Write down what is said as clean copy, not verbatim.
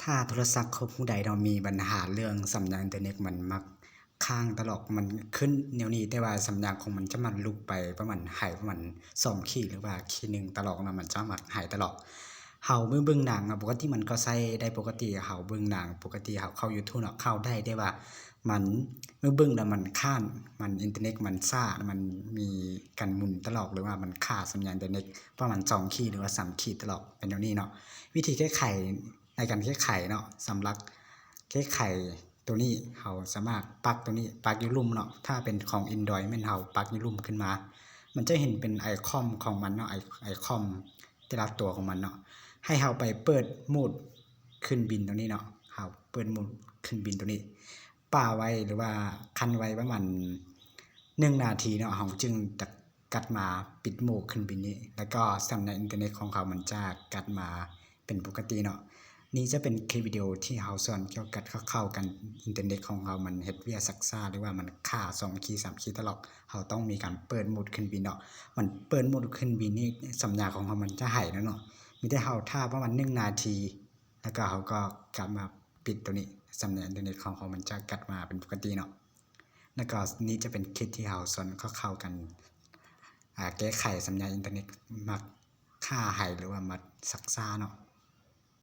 ถ้าโทรศัพท์ของผู้ใดเรามีปัญหาเรื่องสัญญาณอินเทอร์เน็ตมันมักค้างตลอดมันขึ้นแนวนี้แต่ว่าสัญญาณของมันจะมันลุกไปประมาณหายประมาณ2ขีดหรือว่าขีดหนึ่งตลอดนะมันจะมักหายตลอดเฮาเบิ่งหนังปกติมันก็ใช้ได้ปกติเฮาเบิ่งหนังปกติเฮาเข้ายูทูบเนาะเข้าได้ว่ามันเมื่อเบิ่งแล้วมันค้างมันอินเทอร์เน็ตมันช้ามันมีการหมุนตลอดหรือว่ามันขาดสัญญาณอินเทอร์เน็ตประมาณ2ขีดหรือว่า3ขีดตลอดเป็นแนวนี้เนาะวิธีแก้ไขในการแก้ไขเนาะสำหรับแก้ไขตัวนี้เราสามารถปลั๊กตัวนี้ปลั๊กอยู่ลุ่มเนาะถ้าเป็นของ Android แม่นเราปลั๊กอยู่ลุ่มขึ้นมามันจะเห็นเป็นไอคอนของมันเนาะไอคอนแต่ละตัวของมันเนาะให้เราไปเปิดโหมดขึ้นบินตัวนี้เนาะเราเปิดโหมดขึ้นบินตัวนี้ป่าไว้หรือว่าคันไว้ประมาณ1 นาทีเนาะเราจึงจะกัดมาปิดโหมดขึ้นบินนี้แล้วก็สัญญาณอินเทอร์เน็ตของเขามันจะกัดมาเป็นปกติเนาะนี่จะเป็นคลิปวิดีโอที่เราสอนเกี่ยวกับเข้ากันอินเทอร์เน็ตของเรามันเฮ็ดเวียกซักซ่าหรือว่ามันค่า2คีย์3คีย์ตลอดเราต้องมีการเปิดโหมดขึ้นบินเนาะมันเปิดโหมดขึ้นบินนี่สัญญาณของเรามันจะหายแล้วเนาะมีแต่เราท่าประมาณ1 นาทีแล้วก็เราก็กลับมาปิดตัวนี้สัญญาณอินเทอร์เน็ตของเรามันจะกลับมาเป็นปกติเนาะแล้วก็นี่จะเป็นคลิปที่เราสอนเข้ากันแก้ไขสัญญาณอินเทอร์เน็ตมักค่าหายหรือว่ามักซักซ่าเนาะ